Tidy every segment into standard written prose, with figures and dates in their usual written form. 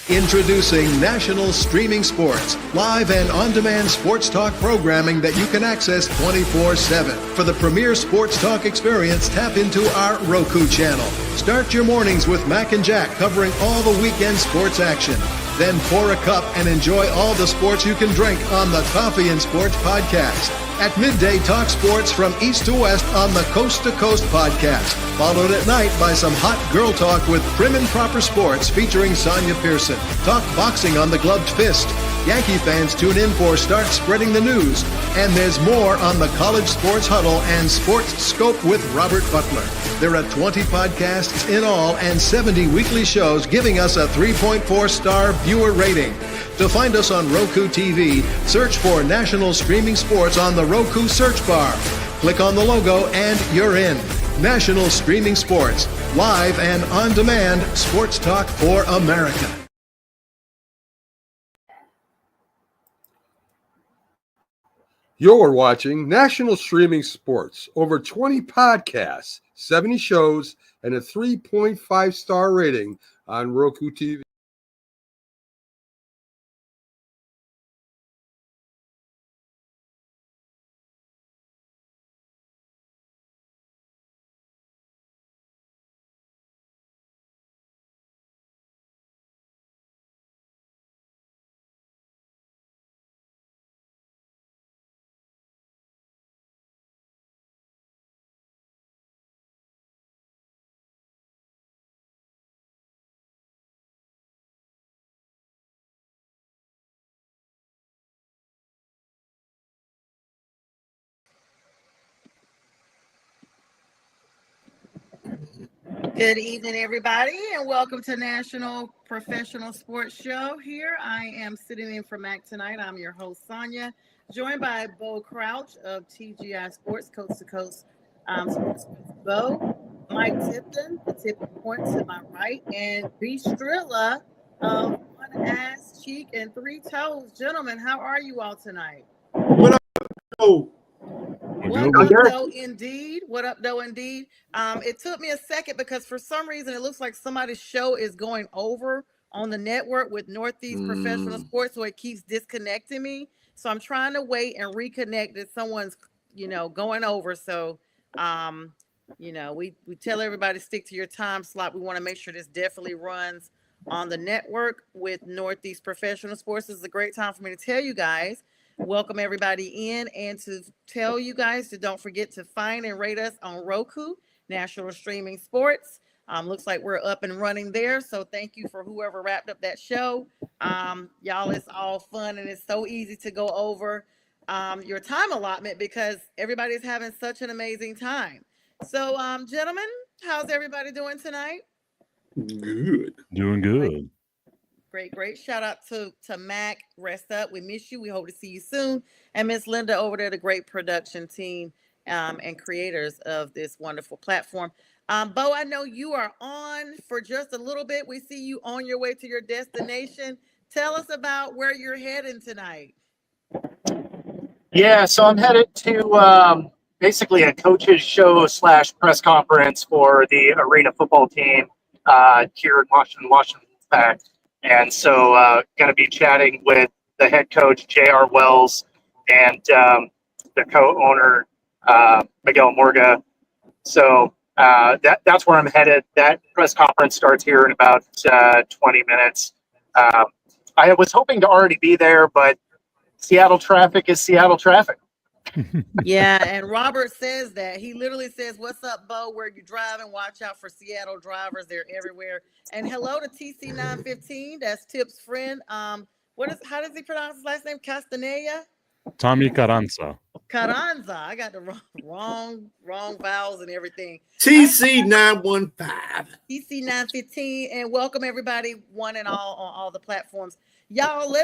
Introducing National Streaming Sports, live and on-demand sports talk programming that you can access 24/7. For the premier sports talk experience, tap into our Roku channel. Start your mornings with Mac and Jack covering all the weekend sports action. Then pour a cup and enjoy all the sports you can drink on the Coffee and Sports podcast. At midday, talk sports from east to west on the Coast to Coast podcast. Followed at night by some hot girl talk with Prim and Proper Sports featuring Sonia Pearson. Talk boxing on the Gloved Fist. Yankee fans tune in for Start Spreading the News. And there's more on the College Sports Huddle and Sports Scope with Robert Butler. There are 20 podcasts in all and 70 weekly shows giving us a 3.4-star viewer rating. To find us on Roku TV, search for National Streaming Sports on the Roku search bar. Click on the logo and you're in. National Streaming Sports, live and on-demand sports talk for America. You're watching National Streaming Sports. Over 20 podcasts, 70 shows, and a 3.5-star rating on Roku TV. Good evening, everybody, and welcome to National Professional Sports Show. Here I am sitting in for Mac tonight. I'm your host, Sonia, joined by Bo Crouch of TGI Sports, Coast to Coast Sports. Bo, Mike Tipton, the tipping point to my right, and B. Strilla of One Ass, Cheek, and Three Toes. Gentlemen, how are you all tonight? What up? Oh. What up, though, indeed? What up, though, indeed? It took me a second because for some reason it looks like somebody's show is going over on the network with Northeast Professional Sports, so it keeps disconnecting me. So I'm trying to wait and reconnect that someone's, going over. So, we tell everybody stick to your time slot. We want to make sure this definitely runs on the network with Northeast Professional Sports. This is a great time for me to tell you guys. Welcome everybody in and to tell you guys to don't forget to find and rate us on Roku, National Streaming Sports. Looks like we're up and running there. So thank you for whoever wrapped up that show. Y'all, it's all fun and it's so easy to go over your time allotment because everybody's having such an amazing time. So, gentlemen, how's everybody doing tonight? Good. Doing good. Great. Shout out to Mac. Rest up. We miss you. We hope to see you soon. And Miss Linda over there, the great production team and creators of this wonderful platform. Bo, I know you are on for just a little bit. We see you on your way to your destination. Tell us about where you're heading tonight. Yeah, so I'm headed to basically a coaches show / press conference for the arena football team here in Washington Tech. And so going to be chatting with the head coach, J.R. Wells, and the co-owner, Miguel Morga. So that's where I'm headed. That press conference starts here in about 20 minutes. I was hoping to already be there, but Seattle traffic is Seattle traffic. Yeah, and Robert says that. He literally says, "What's up, Bo? Where you driving? Watch out for Seattle drivers. They're everywhere." And hello to TC915. That's Tip's friend. How does he pronounce his last name? Castaneda? Tommy Carranza. Carranza. I got the wrong vowels and everything. TC915. TC915. And welcome everybody, one and all, on all the platforms. Y'all,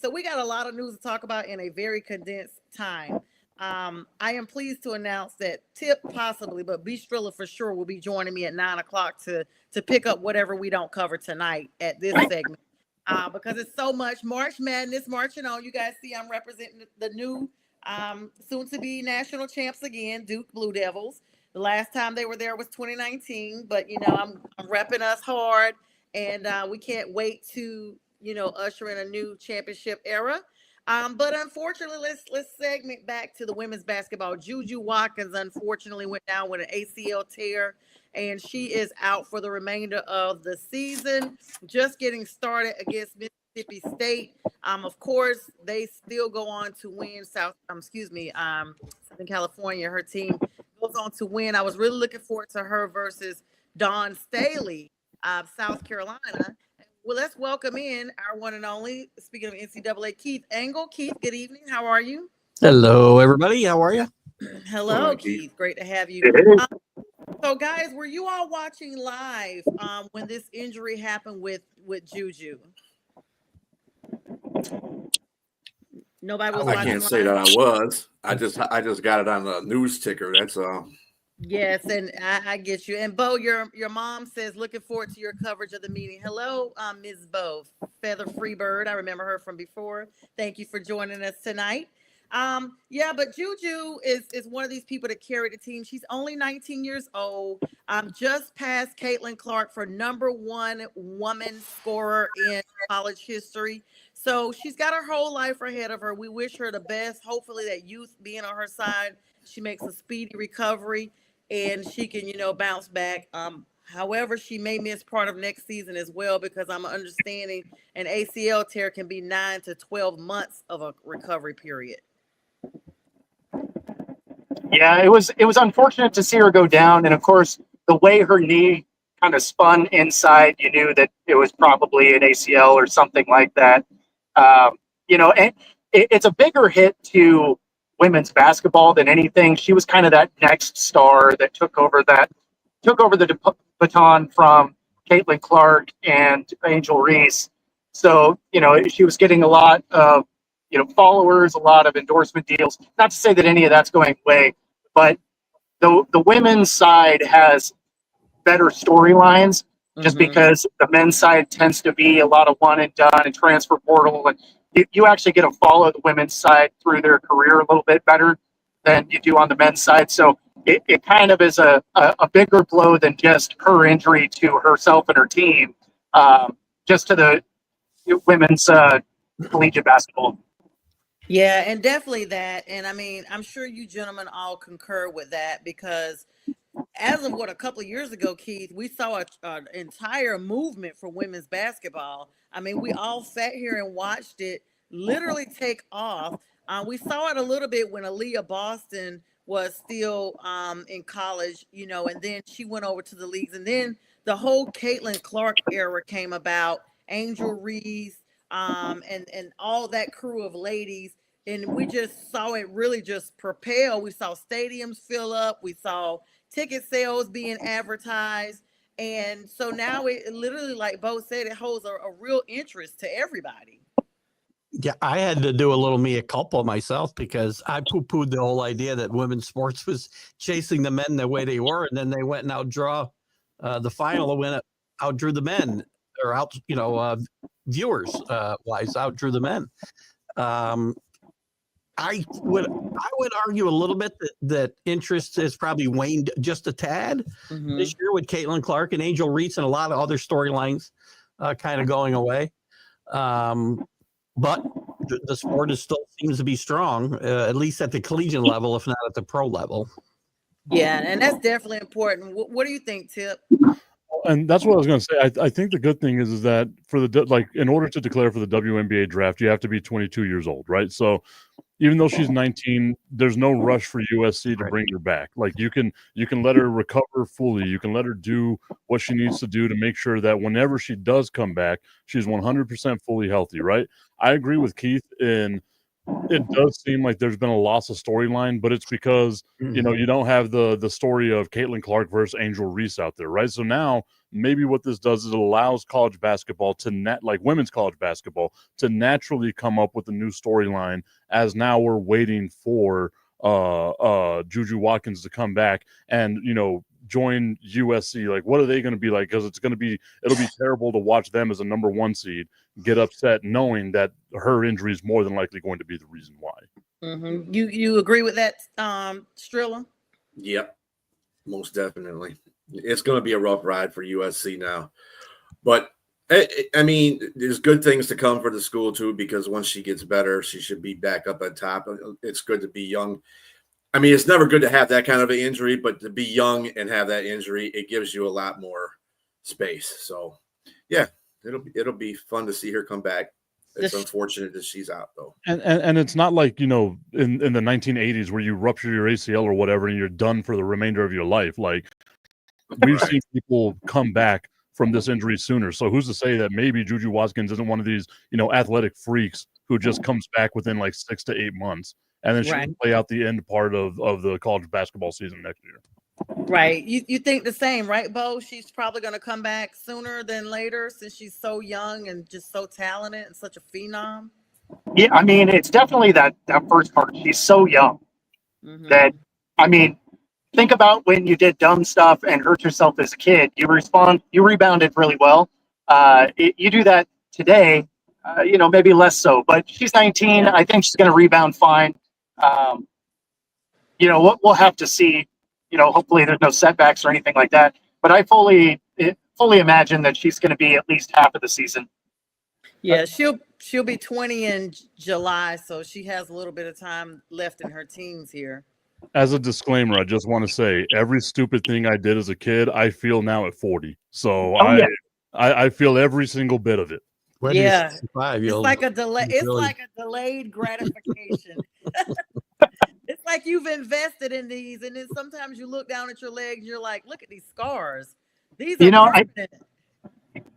so we got a lot of news to talk about in a very condensed time. I am pleased to announce that Tip possibly, but B. Strilla for sure will be joining me at 9:00 to pick up whatever we don't cover tonight at this segment. Because it's so much March Madness marching on. You guys see I'm representing the new soon to be national champs again, Duke Blue Devils. The last time they were there was 2019, but I'm repping us hard. and we can't wait to usher in a new championship era. But unfortunately, let's segment back to the women's basketball. Juju Watkins unfortunately went down with an ACL tear, and she is out for the remainder of the season. Just getting started against Mississippi State. Of course, they still go on to win Southern California. Her team goes on to win. I was really looking forward to her versus Dawn Staley of South Carolina. Well, let's welcome in our one and only, speaking of NCAA, Keith Engel. Keith, good evening. How are you? Hello, everybody. How are you? Hello, Keith. Great to have you. So, guys, were you all watching live when this injury happened with Juju? Nobody was watching. I can't say that I was. I just got it on the news ticker. That's all. Yes, and I get you. And Bo, your mom says looking forward to your coverage of the meeting. Hello, Ms. Bo, Feather Freebird. I remember her from before. Thank you for joining us tonight. Yeah, but Juju is one of these people that carry the team. She's only 19 years old. Just passed Caitlin Clark for #1 woman scorer in college history. So she's got her whole life ahead of her. We wish her the best. Hopefully that youth being on her side, she makes a speedy recovery and she can, bounce back. However, she may miss part of next season as well, because I'm understanding an ACL tear can be 9 to 12 months of a recovery period. Yeah, it was unfortunate to see her go down, and of course, the way her knee kind of spun inside, you knew that it was probably an ACL or something like that. And it's a bigger hit to women's basketball than anything. She was kind of that next star that took over the baton from Caitlin Clark and Angel Reese. So, she was getting a lot of, followers, a lot of endorsement deals. Not to say that any of that's going away, but the women's side has better storylines just because the men's side tends to be a lot of one and done and transfer portal. And you actually get to follow the women's side through their career a little bit better than you do on the men's side. So it kind of is a bigger blow than just her injury to herself and her team, just to the women's collegiate basketball. Yeah, and definitely that. And I mean, I'm sure you gentlemen all concur with that, because as of a couple of years ago, Keith, we saw an entire movement for women's basketball. I mean, we all sat here and watched it literally take off. We saw it a little bit when Aaliyah Boston was still in college, and then she went over to the leagues. And then the whole Caitlin Clark era came about, Angel Reese, and all that crew of ladies. And we just saw it really just propel. We saw stadiums fill up. We saw ticket sales being advertised. And so now it literally, like Bo said, it holds a real interest to everybody. Yeah, I had to do a little mea culpa myself, because I poo-pooed the whole idea that women's sports was chasing the men the way they were, and then they went and outdraw the final, outdrew the men, or viewers wise outdrew the men. I would argue a little bit that interest has probably waned just a tad this year with Caitlin Clark and Angel Reese and a lot of other storylines kind of going away. But the sport still seems to be strong, at least at the collegiate level, if not at the pro level. Yeah, and that's definitely important. What do you think, Tip? And that's what I was going to say. I think the good thing is that in order to declare for the WNBA draft, you have to be 22 years old, right? So even though she's 19, there's no rush for USC to bring her back. Like you can let her recover fully. You can let her do what she needs to do to make sure that whenever she does come back, she's 100% fully healthy, right? I agree with Keith in it does seem like there's been a loss of storyline, but it's because you don't have the story of Caitlin Clark versus Angel Reese out there, right? So now maybe what this does is it allows college basketball to women's college basketball to naturally come up with a new storyline, as now we're waiting for Juju Watkins to come back and join USC. Like, what are they going to be like? Because it'll be terrible to watch them as a number 1 seed get upset knowing that her injury is more than likely going to be the reason why. You agree with that, Strilla? Yep, most definitely. It's going to be a rough ride for USC now, but I mean, there's good things to come for the school too, because once she gets better, she should be back up on top. It's good to be young. I mean, it's never good to have that kind of an injury, but to be young and have that injury, it gives you a lot more space. So, yeah, it'll be fun to see her come back. It's unfortunate that she's out though. And it's not like, in the 1980s where you rupture your ACL or whatever and you're done for the remainder of your life. Like, we've seen people come back from this injury sooner. So who's to say that maybe Juju Watkins isn't one of these, athletic freaks who just comes back within like 6 to 8 months, and then she can play out the end part of the college basketball season next year. Right. You think the same, right, Bo? She's probably going to come back sooner than later since she's so young and just so talented and such a phenom. Yeah, I mean, it's definitely that first part. She's so young that, I mean, think about when you did dumb stuff and hurt yourself as a kid. You rebounded really well. You do that today, maybe less so. But she's 19. I think she's going to rebound fine. We'll have to see. Hopefully there's no setbacks or anything like that. But I fully imagine that she's going to be at least half of the season. Yeah, she'll be 20 in July, so she has a little bit of time left in her teens here. As a disclaimer, I just want to say every stupid thing I did as a kid, I feel now at 40. So I feel every single bit of it. Yeah, it's like a delay. It's like a delayed gratification. It's like you've invested in these, and then sometimes you look down at your legs, and you're like, "Look at these scars. These are permanent."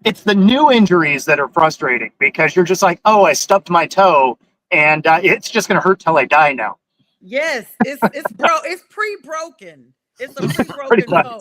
It's the new injuries that are frustrating because you're just like, "Oh, I stubbed my toe, and it's just going to hurt till I die now." Yes, it's pre-broken. It's a pre-broken toe.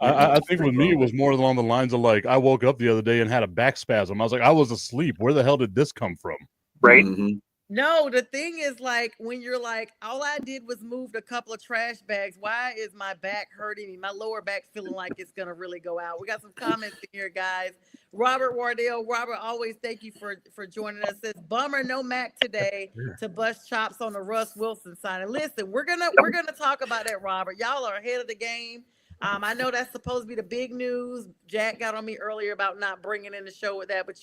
I think with me it was more along the lines of like I woke up the other day and had a back spasm. I was like, I was asleep. Where the hell did this come from? Right. Mm-hmm. No, the thing is, like, when you're like, all I did was moved a couple of trash bags. Why is my back hurting me? My lower back feeling like it's gonna really go out. We got some comments in here, guys. Robert Wardell, always thank you for joining us. Says bummer, no Mac today to bust chops on the Russ Wilson sign. And listen, we're gonna talk about that, Robert. Y'all are ahead of the game. I know that's supposed to be the big news. Jack got on me earlier about not bringing in the show with that, but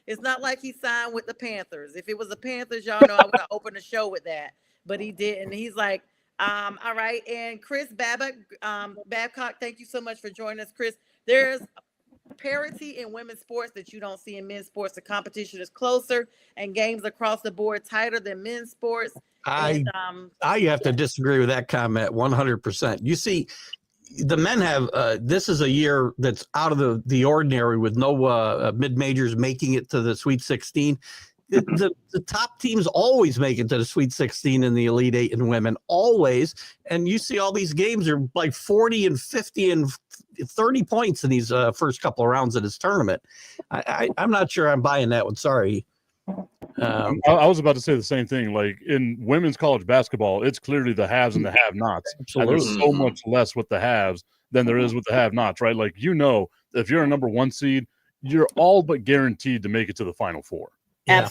it's not like he signed with the Panthers. If it was the Panthers, y'all know I would have opened the show with that, but he didn't. He's like, all right. And Chris Babcock, thank you so much for joining us, Chris. There's parity in women's sports that you don't see in men's sports. The competition is closer and games across the board tighter than men's sports. I have to disagree with that comment 100%. You see, the men have this is a year that's out of the ordinary with no mid-majors making it to the Sweet 16. The top teams always make it to the Sweet 16 in the Elite Eight in women, always. And you see all these games are like 40 and 50 and 30 points in these first couple of rounds of this tournament. I'm not sure I'm buying that one. Sorry. I was about to say the same thing. Like in women's college basketball, it's clearly the haves and the have-nots. And there's so much less with the haves than there is with the have-nots, right? Like, if you're a number 1 seed, you're all but guaranteed to make it to the Final Four. Yeah.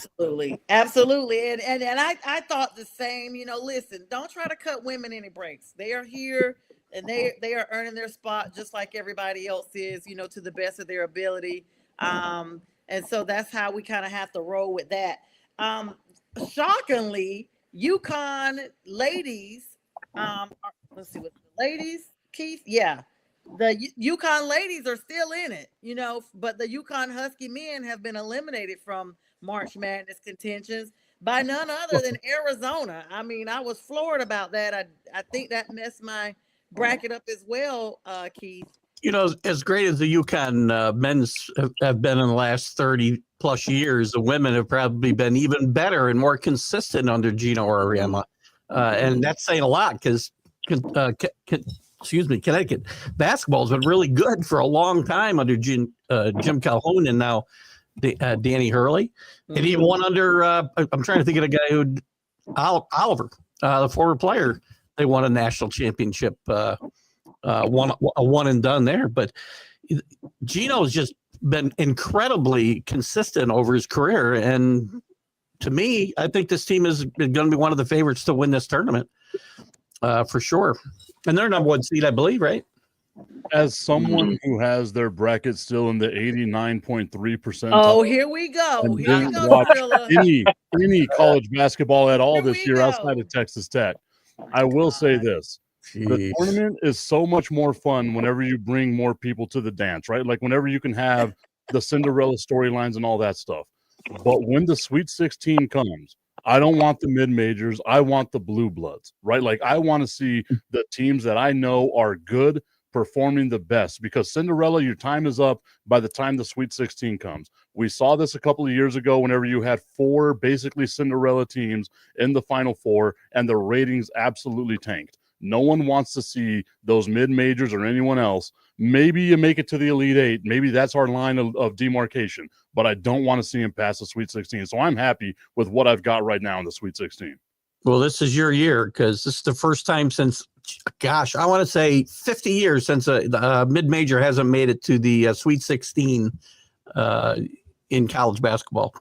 Absolutely. And I thought the same. Listen, don't try to cut women any breaks. They are here and they are earning their spot just like everybody else is, to the best of their ability. And so that's how we kind of have to roll with that. Shockingly, UConn ladies, let's see what the ladies, Keith. Yeah, the UConn ladies are still in it, but the UConn Husky men have been eliminated from March Madness contentions by none other than Arizona. I mean, I was floored about that. I think that messed my bracket up as well, Keith. As great as the UConn men's have been in the last 30 plus years, the women have probably been even better and more consistent under Gino Auriemma. And that's saying a lot because, Connecticut basketball has been really good for a long time under Jim Calhoun and now Danny Hurley. And even one under, I'm trying to think of the guy who, Oliver, the former player, they won a national championship one and done there, but Gino's just been incredibly consistent over his career, and to me, I think this team is going to be one of the favorites to win this tournament for sure. And they're number 1 seed, I believe, right? As someone who has their bracket still in the 89.3%, Oh, here we go. and Here we didn't go, watch Priscilla. any college basketball at all Here this we year go. outside of Texas Tech, I will say this. The tournament is so much more fun whenever you bring more people to the dance, right? Like whenever you can have the Cinderella storylines and all that stuff. But when the Sweet 16 comes, I don't want the mid-majors. I want the blue bloods, right? Like I want to see the teams that I know are good performing the best, because Cinderella, your time is up by the time the Sweet 16 comes. We saw this a couple of years ago whenever you had 4 basically Cinderella teams in the Final Four and the ratings absolutely tanked. No one wants to see those mid-majors or anyone else. Maybe you make it to the Elite Eight. Maybe that's our line of demarcation, but I don't want to see him pass the Sweet 16. So I'm happy with what I've got right now in the Sweet 16. Well, this is your year, because this is the first time since, gosh, I want to say 50 years since a mid-major hasn't made it to the Sweet 16 in college basketball.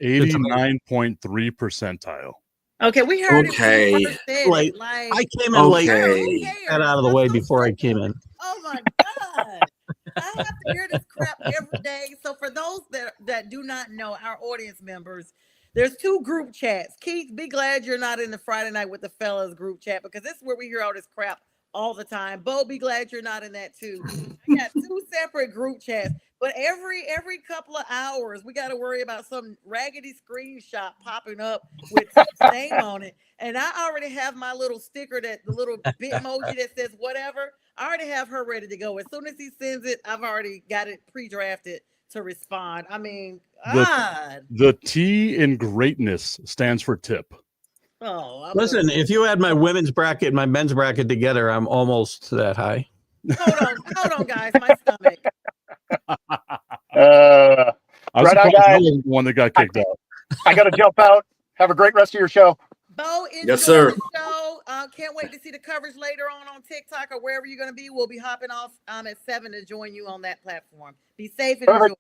89.3 percentile. Okay, we heard Okay. it. When we first said it. Late. Like, I came in late. Okay. Got out of the way before I came in. Oh my God. I have to hear this crap every day. So for those that do not know, our audience members, there's 2 group chats. Keith, be glad you're not in the Friday Night with the Fellas group chat, because this is where we hear all this crap all the time. Bo, be glad you're not in that too. I got 2 separate group chats, but every couple of hours we got to worry about some raggedy screenshot popping up with some name on it. And I already have my little sticker, that the little bit emoji that says whatever. I already have her ready to go. As soon as he sends it, I've already got it pre-drafted to respond. I mean, God. The T in greatness stands for tip. Oh, Listen, if you had my women's bracket and my men's bracket together, I'm almost that high. hold on, guys. My stomach. I was Right on, surprised I guys. wasn't the one that got kicked out. I got to jump out. Have a great rest of your show. Bo, enjoy Yes, sir. the show. Can't wait to see the coverage later on TikTok or wherever you're going to be. We'll be hopping off at 7 to join you on that platform. Be safe and enjoy.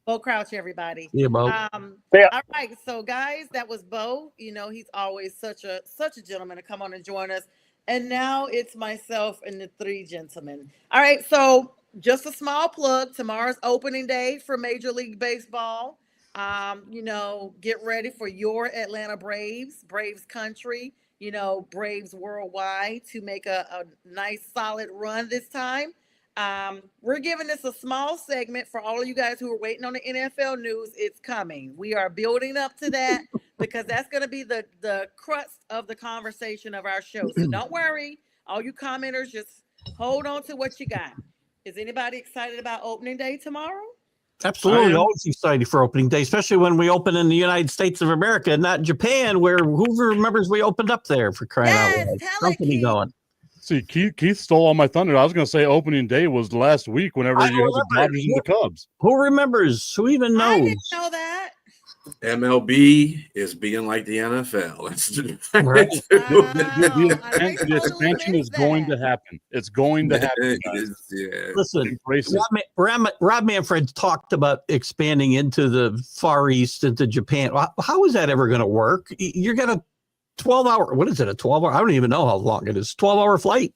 Bo Crouch, everybody. Yeah, Bo. Yeah. All right, so guys, that was Bo. You know, he's always such a gentleman to come on and join us. And now it's myself and the 3 gentlemen. All right, so just a small plug. Tomorrow's opening day for Major League Baseball. You know, get ready for your Atlanta Braves, Braves country, you know, Braves worldwide, to make a nice solid run this time. We're giving this a small segment for all of you guys who are waiting on the NFL news. It's coming. We are building up to that because that's going to be the crux of the conversation of our show. So don't worry, all you commenters, just hold on to what you got. Is anybody excited about opening day tomorrow? Absolutely. Always excited for opening day, especially when we open in the United States of America, not Japan, where who remembers we opened up there, for crying out loud. Tell it, Company Keith. going. See, Keith stole all my thunder. I was going to say opening day was last week whenever I you had the remember. Dodgers and the Cubs. Who remembers? Who even I knows? didn't know that. MLB is being like the NFL. Right. The expansion is going to happen. It's going to happen, guys. Yeah. Listen, Embrace it. Rob Manfred talked about expanding into the Far East, into Japan. How is that ever going to work? You're going to 12-hour, what is it, a 12-hour? I don't even know how long it is. 12-hour flight.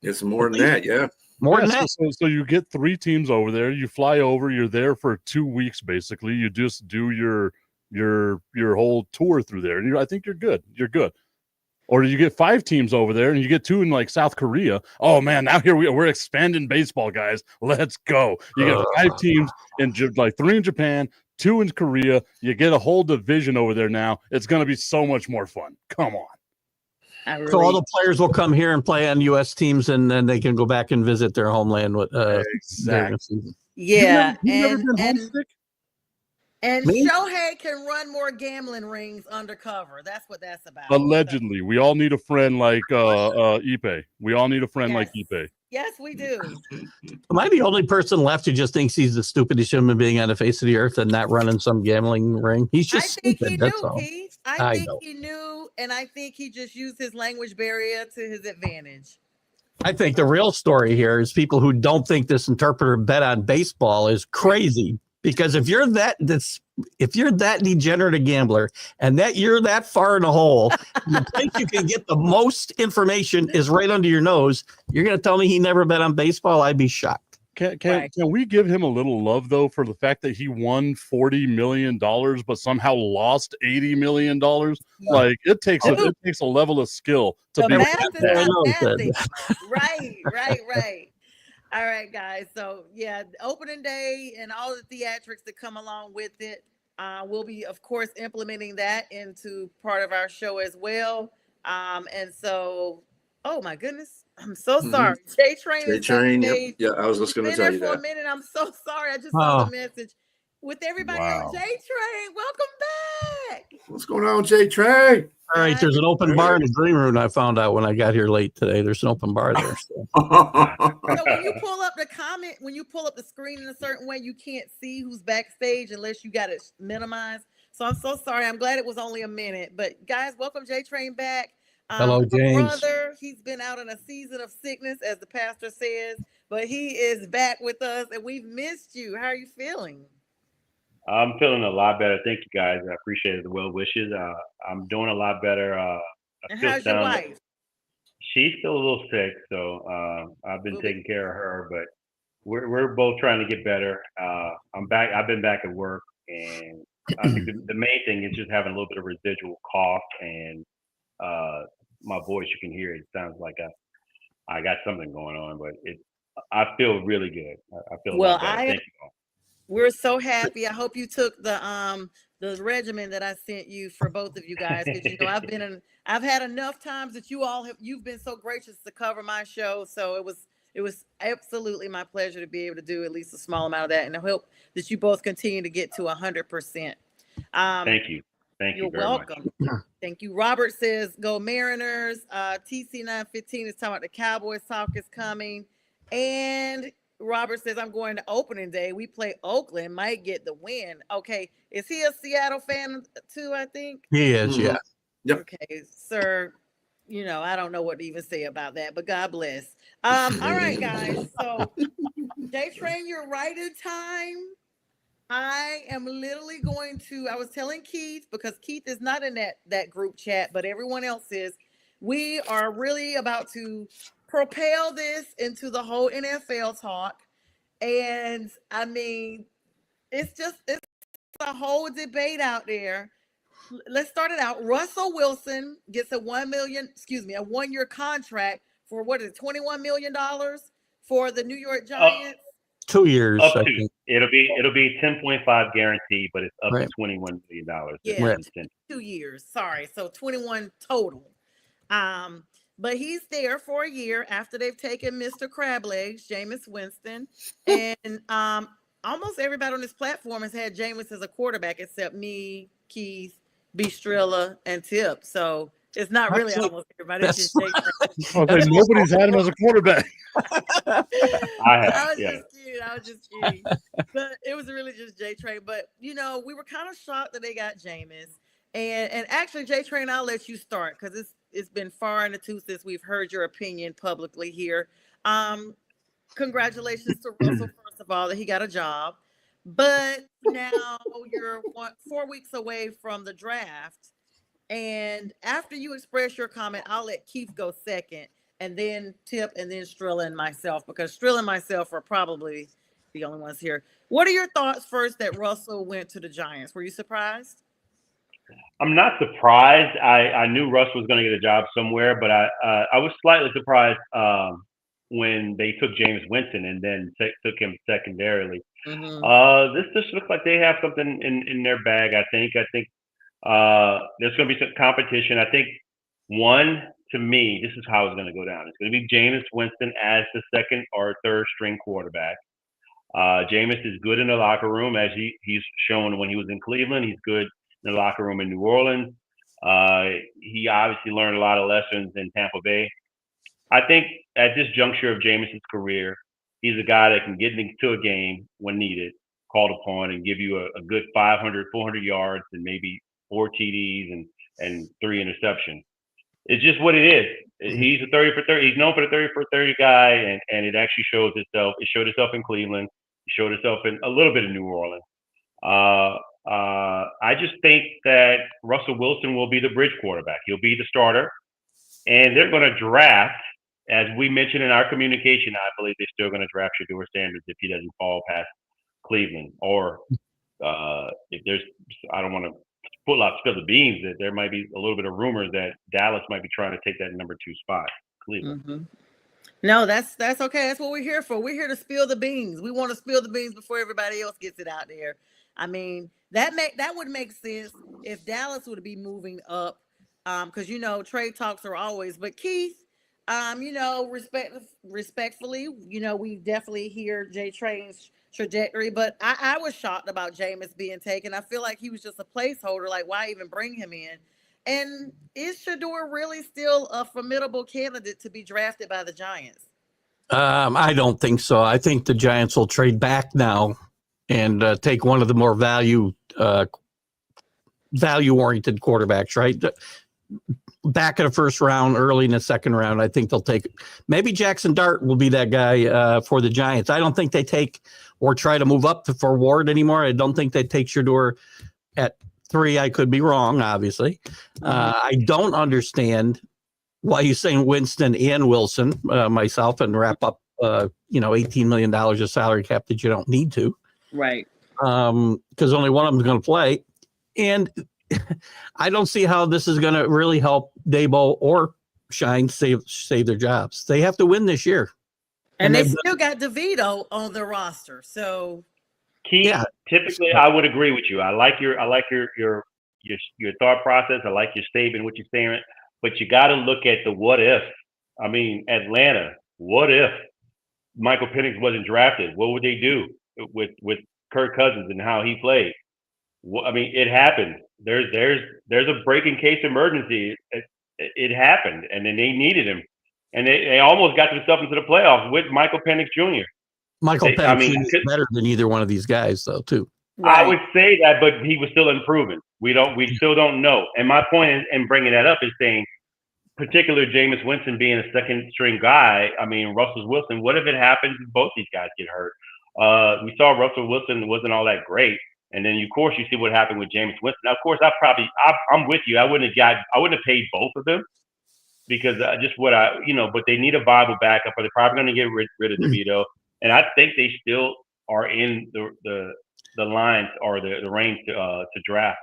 It's more than that, yeah. More than Yeah, that. so you get 3 teams over there. You fly over. You're there for 2 weeks, basically. You just do your whole tour through there, and I think you're good. You're good. Or you get 5 teams over there, and you get 2 in like South Korea. Oh man, now here we're expanding baseball, guys. Let's go. You get 5 teams in like 3 in Japan, 2 in Korea. You get a whole division over there now. It's going to be so much more fun. Come on. So all the players will come here and play on U.S. teams, and then they can go back and visit their homeland with Exactly. Yeah, You never been and homesick? Me? Shohei can run more gambling rings undercover. That's what that's about. Allegedly, we all need a friend like Ipe. We all need a friend like Yes. Ipe. Yes, we do. Am I the only person left who just thinks he's the stupidest human being on the face of the earth and not running some gambling ring? He's I just think stupid. he That's knew, all. Keith. I I think know. he knew, and I think he just used his language barrier to his advantage. I think the real story here is people who don't think this interpreter bet on baseball is crazy, Because if you're that degenerate a gambler and that you're that far in a hole, the place you can get the most information is right under your nose. You're going to tell me he never bet on baseball? I'd be shocked. Can we give him a little love though for the fact that he won $40 million but somehow lost $80 million? Like it takes a level of skill to The be math is not that. Right. All right, guys. So yeah, opening day and all the theatrics that come along with it. We'll be, of course, implementing that into part of our show as well. And so, oh my goodness, I'm so sorry. J-Train is Yep. Yeah, I was just going to tell you for a that. minute. I'm so sorry. I just saw the message with everybody on J-Train. Welcome back. What's going on, J-Train? All right, there's an open bar in the green room. I found out when I got here late today. There's an open bar there. So when you pull up the comment, when you pull up the screen in a certain way, you can't see who's backstage unless you got it minimized. So I'm so sorry. I'm glad it was only a minute. But guys, welcome J-Train back. Hello, James. Brother, he's been out in a season of sickness, as the pastor says, but he is back with us, and we've missed you. How are you feeling? I'm feeling a lot better. Thank you, guys. I appreciate the well wishes. I'm doing a lot better. And how's your wife? She's still a little sick, so I've been taking care of her, but we're both trying to get better. I'm back. I've been back at work, and I think the main thing is just having a little bit of residual cough, and my voice, you can hear it. It sounds like I got something going on, but I feel really good. I feel a lot better. Thank you all. We're so happy. I hope you took the regimen that I sent you for both of you guys, because I've had enough times that you've been so gracious to cover my show. So it was absolutely my pleasure to be able to do at least a small amount of that, and I hope that you both continue to get to 100%. Thank you. Thank you. You're welcome. Thank you. Robert says, "Go Mariners." TC915 is talking about the Cowboys talk is coming, and Robert says, "I'm going to opening day. We play Oakland, might get the win." Okay. Is he a Seattle fan too, I think? He is, yeah. Yep. Okay, sir. I don't know what to even say about that, but God bless. All right, guys. So, J-Train, you're right in time. I am literally I was telling Keith, because Keith is not in that group chat, but everyone else is. We are really about to propel this into the whole NFL talk. And I mean, it's a whole debate out there. Let's start it out. Russell Wilson gets a 1-year contract for $21 million for the New York Giants. 2 years. Up to. It'll be 10.5 guaranteed, but it's up to $21 million. Yeah, 2 years. Sorry. So 21 total. But he's there for a year after they've taken Mr. Crablegs, Jameis Winston. And almost everybody on this platform has had Jameis as a quarterback except me, Keith, Bistrilla, and Tip. So it's not really almost everybody. It's just Jameis. Nobody's had him as a quarterback. I was just kidding. But it was really just J-Train. But, we were kind of shocked that they got Jameis. And actually, J-Train, I'll let you start, because it's been far in the tooth since we've heard your opinion publicly here. Congratulations to Russell, first of all, that he got a job. But now you're 4 weeks away from the draft. And after you express your comment, I'll let Keith go second, and then Tip, and then Strilla and myself, because Strilla and myself are probably the only ones here. What are your thoughts first that Russell went to the Giants? Were you surprised? I'm not surprised. I knew Russ was going to get a job somewhere, but I was slightly surprised when they took Jameis Winston and then took him secondarily. Mm-hmm. This just looks like they have something in their bag. I think there's going to be some competition. I think to me, this is how it's going to go down. It's going to be Jameis Winston as the second or third string quarterback. Jameis is good in the locker room, as he's shown when he was in Cleveland. He's good in the locker room in New Orleans. He obviously learned a lot of lessons in Tampa Bay. I think at this juncture of Jameis's career, he's a guy that can get into a game when needed, called upon, and give you a good 500, 400 yards and maybe 4 TDs and 3 interceptions. It's just what it is. He's a 30 for 30. He's known for the 30 for 30 guy, and it actually shows itself. It showed itself in Cleveland. It showed itself in a little bit of New Orleans. I just think that Russell Wilson will be the bridge quarterback. He'll be the starter, and they're going to draft, as we mentioned in our communication. I believe they're still going to draft Shedeur Sanders if he doesn't fall past Cleveland, or if there's, I don't want to spill the beans, that there might be a little bit of rumors that Dallas might be trying to take that number 2 spot, Cleveland. Mm-hmm. No, that's okay. That's what we're here for. We're here to spill the beans. We want to spill the beans before everybody else gets it out there. I mean, that would make sense if Dallas would be moving up, because trade talks are always. But Keith, respectfully, we definitely hear Jay Train's trajectory. But I was shocked about Jameis being taken. I feel like he was just a placeholder. Like, why even bring him in? And is Shedeur really still a formidable candidate to be drafted by the Giants? I don't think so. I think the Giants will trade back now and take one of the more value-oriented quarterbacks, right? Back in the first round, early in the second round, I think they'll take. Maybe Jackson Dart will be that guy for the Giants. I don't think they take or try to move up for Ward anymore. I don't think they take Shedeur at 3. I could be wrong, obviously. I don't understand why you're saying Winston and Wilson, myself, and wrap up, $18 million of salary cap that you don't need to. Right. Because only one of them is going to play. And I don't see how this is going to really help Dabo or Shine save their jobs. They have to win this year. And they still got DeVito on the roster. So Keith, typically I would agree with you. I like your thought process. I like your statement, what you're saying, but you got to look at the what if. I mean, Atlanta, what if Michael Penix wasn't drafted? What would they do with Kirk Cousins and how he played? I mean, it happened. There's a breaking case emergency. It happened, and then they needed him, and they almost got themselves into the playoffs with Michael Penix Jr. Michael Penix is better than either one of these guys, though, too. Right. I would say that, but he was still improving. We still don't know. And my point in bringing that up is saying, particularly Jameis Winston being a second string guy. I mean, Russell Wilson. What if it happens? Both these guys get hurt. We saw Russell Wilson wasn't all that great, and then of course you see what happened with Jameis Winston. Now, of course, I'm with you. I wouldn't have paid both of them because but they need a viable backup. Or they're probably going to get rid of DeVito. And I think they still are in the lines or the range to draft.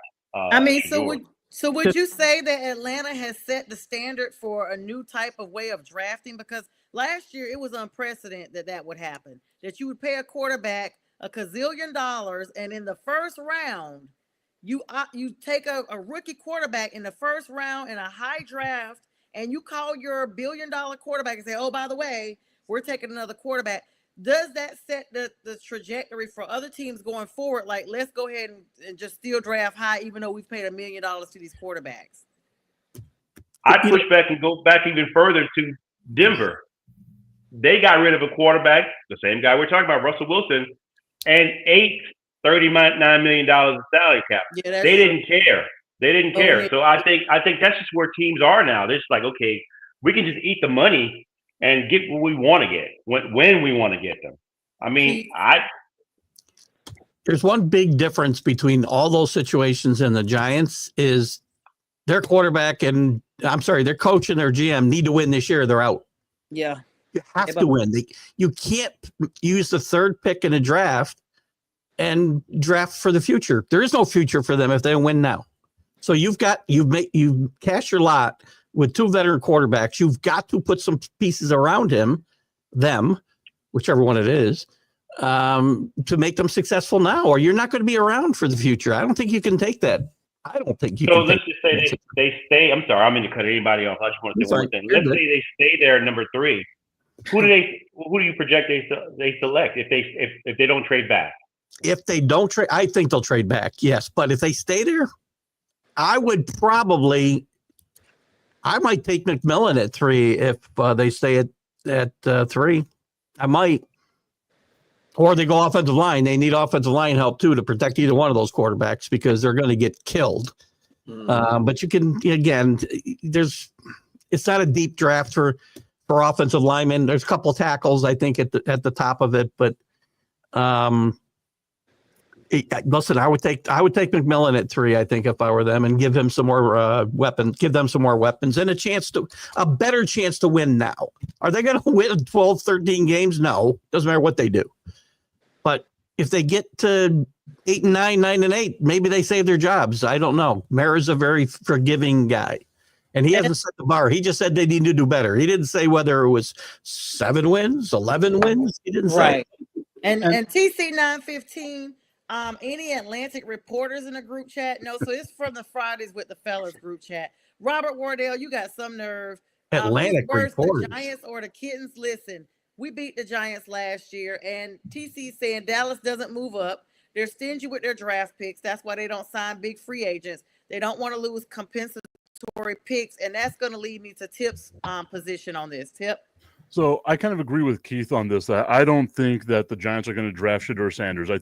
So would you say that Atlanta has set the standard for a new type of way of drafting? Because last year it was unprecedented that would happen. That you would pay a quarterback $1 gazillion, and in the first round, you take a rookie quarterback in the first round in a high draft, and you call your $1 billion quarterback and say, "Oh, by the way, we're taking another quarterback." Does that set the trajectory for other teams going forward? Like, let's go ahead and just still draft high, even though we've paid $1 million to these quarterbacks. I'd push back and go back even further to Denver. They got rid of a quarterback, the same guy we're talking about, Russell Wilson, and $39 million of salary cap. Yeah, they didn't care. They didn't care. Yeah. So I think that's just where teams are now. They're just like, okay, we can just eat the money and get what we want to get when we want to get them. I mean, there's one big difference between all those situations and the Giants is their quarterback and their coach and their GM need to win this year. They're out. Yeah. You have to win. You can't use the third pick in a draft and draft for the future. There is no future for them if they win now. So you've cashed your lot with 2 veteran quarterbacks. You've got to put some pieces around them, whichever one it is, to make them successful now, or you're not going to be around for the future. I don't think you can take that. I don't think you can. So let's just say they stay. I'm sorry, I'm going to cut anybody off. I just want to say one thing. Let's say they stay there at number 3. Who do you project they select if they don't trade back? If they don't trade, I think they'll trade back. Yes, but if they stay there, I might take McMillan at 3 if they stay at 3. I might. Or they go offensive line. They need offensive line help, too, to protect either one of those quarterbacks because they're going to get killed. But you can, again, it's not a deep draft for offensive linemen. There's a couple of tackles, I think, at the top of it. But Listen, I would take McMillan at 3. I think if I were them, and give him some more weapons, give them some more weapons and a better chance to win now. Are they going to win 12, 13 games? No, doesn't matter what they do. But if they get to 8 and 9, 9 and 8, maybe they save their jobs. I don't know. Mara's a very forgiving guy, and he hasn't set the bar. He just said they need to do better. He didn't say whether it was 7 wins, 11 wins. He didn't say. And TC 915. Any Atlantic reporters in the group chat? No, so it's from the Fridays with the Fellas group chat. Robert Wardell, you got some nerve. Atlantic reporters. The Giants or the Kittens? Listen, we beat the Giants last year, and TC saying Dallas doesn't move up. They're stingy with their draft picks. That's why they don't sign big free agents. They don't want to lose compensatory picks, and that's going to lead me to Tip's position on this. Tip? So I kind of agree with Keith on this. I don't think that the Giants are going to draft Shedeur Sanders. I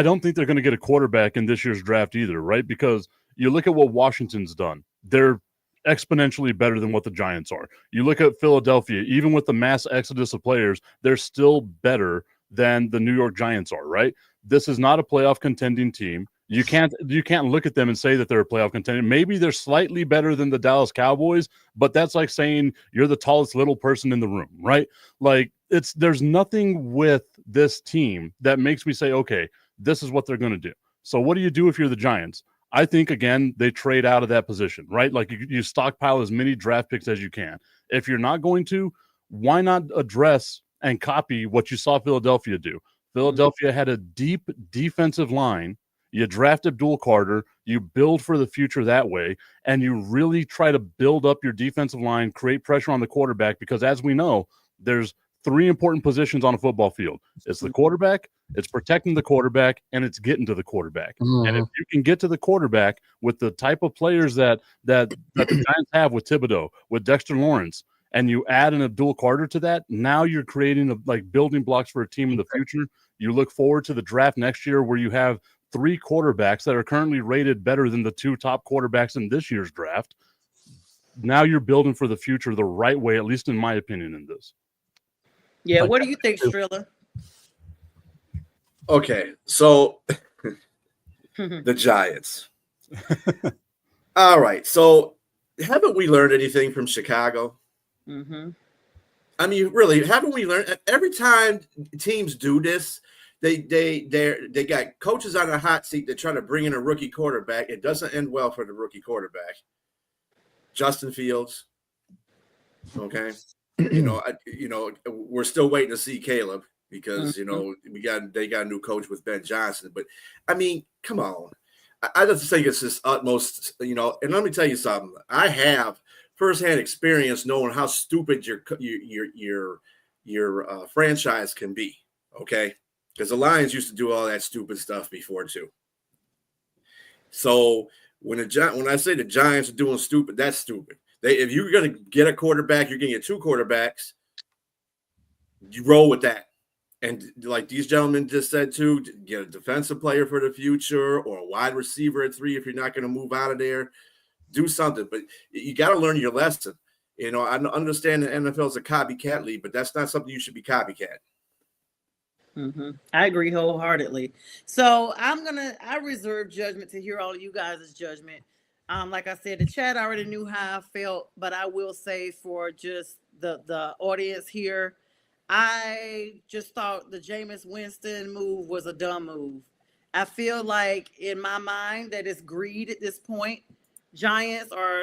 don't think they're going to get a quarterback in this year's draft either, right? Because you look at what Washington's done. They're exponentially better than what the Giants are. You look at Philadelphia, even with the mass exodus of players, they're still better than the New York Giants are, right? This is not a playoff contending team. You can't look at them and say that they're a playoff contender. Maybe they're slightly better than the Dallas Cowboys, but that's like saying you're the tallest little person in the room, right? Like there's nothing with this team that makes me say, okay, this is what they're going to do. So what do you do if you're the Giants? I think, again, they trade out of that position, right? Like you stockpile as many draft picks as you can. If you're not going to, why not address and copy what you saw Philadelphia do? Philadelphia had a deep defensive line. You draft Abdul Carter, you build for the future that way, and you really try to build up your defensive line, create pressure on the quarterback, because as we know, there's 3 important positions on a football field. It's the quarterback, it's protecting the quarterback, and it's getting to the quarterback. Mm-hmm. And if you can get to the quarterback with the type of players that the Giants have with Thibodeau, with Dexter Lawrence, and you add an Abdul Carter to that, now you're creating building blocks for a team in the future. You look forward to the draft next year where you have 3 quarterbacks that are currently rated better than the 2 top quarterbacks in this year's draft. Now you're building for the future the right way, at least in my opinion, in this. Yeah, what do you think, Strilla? Okay, so the Giants. All right, so haven't we learned anything from Chicago? Mm-hmm. I mean, really, haven't we learned? Every time teams do this, they got coaches on a hot seat. They're trying to bring in a rookie quarterback. It doesn't end well for the rookie quarterback, Justin Fields. Okay, we're still waiting to see Caleb because they got a new coach with Ben Johnson. But I mean, come on, I just think it's this utmost. And let me tell you something. I have firsthand experience knowing how stupid your franchise can be. Okay. Because the Lions used to do all that stupid stuff before too. So when I say the Giants are doing stupid, that's stupid. If you're going to get a quarterback, you're going to get 2 quarterbacks. You roll with that, and like these gentlemen just said too, get a defensive player for the future or a wide receiver at 3 if you're not going to move out of there. Do something, but you got to learn your lesson. I understand the NFL is a copycat league, but that's not something you should be copycat. Mm-hmm. I agree wholeheartedly. So I reserve judgment to hear all of you guys' judgment. Like I said, the chat already knew how I felt, but I will say for just the audience here, I just thought the Jameis Winston move was a dumb move. I feel like in my mind that it's greed at this point. Giants are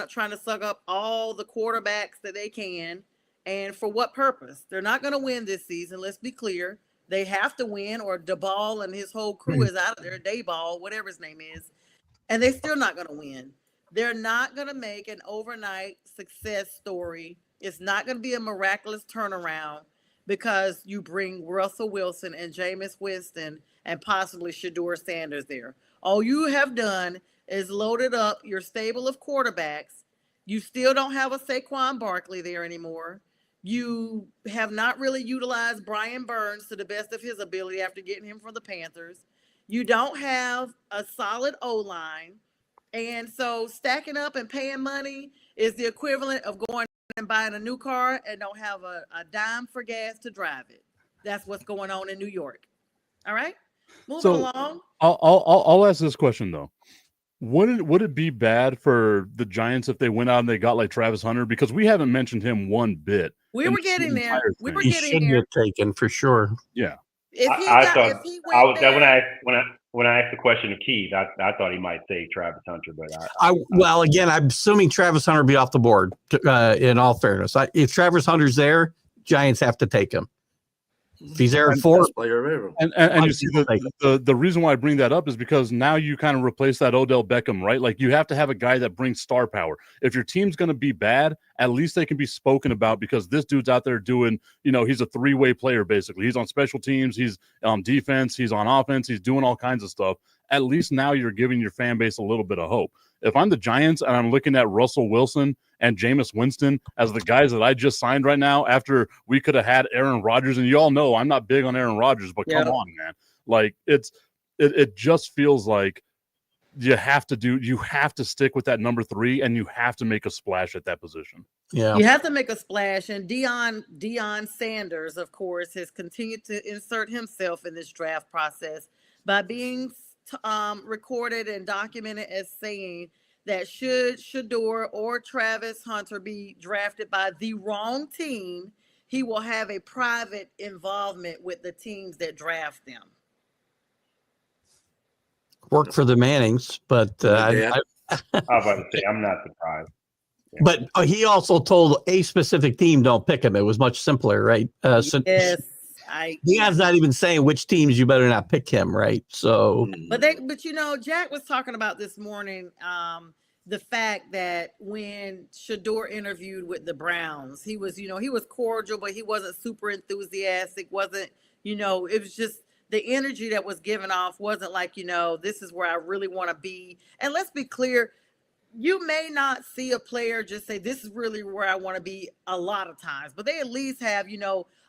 trying to suck up all the quarterbacks that they can. And for what purpose? They're not going to win this season. Let's be clear. They have to win or DeBall and his whole crew is out of there. Dayball, whatever his name is. And they're still not going to win. They're not going to make an overnight success story. It's not going to be a miraculous turnaround because you bring Russell Wilson and Jameis Winston and possibly Shedeur Sanders there. All you have done is loaded up your stable of quarterbacks. You still don't have a Saquon Barkley there anymore. You have not really utilized Brian Burns to the best of his ability after getting him from the Panthers. You don't have a solid O-line. And so stacking up and paying money is the equivalent of going and buying a new car and don't have a dime for gas to drive it. That's what's going on in New York. All right? Moving So along. I'll ask this question though. Would it be bad for the Giants if they went out and they got like Travis Hunter? Because we haven't mentioned him one bit. We in were this getting there. entire We thing. were He getting should there. get taken for sure. Yeah. If he I got, thought if he I went was that there, when I asked the question of Keith, I thought he might say Travis Hunter, but Well, again, I'm assuming Travis Hunter will be off the board. In all fairness, if Travis Hunter's there, Giants have to take him. If he's there at 4, Best player ever. And you see the reason why I bring that up is because now you kind of replace that Odell Beckham, right? Like you have to have a guy that brings star power. If your team's going to be bad, at least they can be spoken about because this dude's out there doing, he's a three-way player basically. He's on special teams, he's on defense, he's on offense, he's doing all kinds of stuff. At least now you're giving your fan base a little bit of hope. If I'm the Giants and I'm looking at Russell Wilson and Jameis Winston as the guys that I just signed right now, after we could have had Aaron Rodgers, and you all know I'm not big on Aaron Rodgers, but come on, man. Like it just feels like you have to stick with that number 3 and you have to make a splash at that position. Yeah. you have to make a splash. And Deion Sanders, of course, has continued to insert himself in this draft process by being recorded and documented as saying that should Shedeur or Travis Hunter be drafted by the wrong team, he will have a private involvement with the teams that draft them. Work for the Mannings, but I was about to say I'm not surprised. but he also told a specific team don't pick him. It was much simpler, right? So Yes, Deion's not even saying which teams you better not pick him, right? So, but Jack was talking about this morning the fact that when Shedeur interviewed with the Browns, he was cordial, but he wasn't super enthusiastic. Wasn't it was just the energy that was given off wasn't like this is where I really want to be. And let's be clear. You may not see a player just say, this is really where I want to be a lot of times, but they at least have,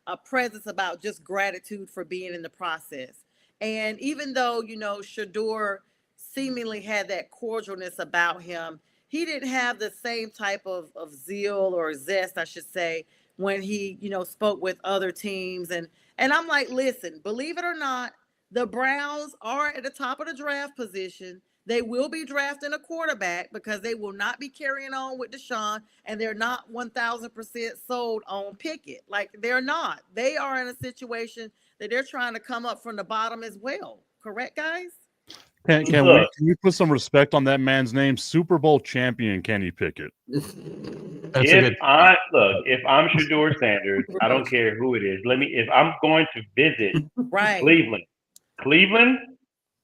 a presence about just gratitude for being in the process. And even though, Shedeur seemingly had that cordialness about him, he didn't have the same type of zeal or zest, I should say, when he, spoke with other teams. And I'm like, listen, believe it or not, the Browns are at the top of the draft position. They will be drafting a quarterback because they will not be carrying on with Deshaun, and they're not 1,000% sold on Pickett. Like, they're not. They are in a situation that they're trying to come up from the bottom as well. Correct, guys? Can we put some respect on that man's name? Super Bowl champion Kenny Pickett. If I'm Shedeur Sanders, I don't care who it is. If I'm going to visit Cleveland,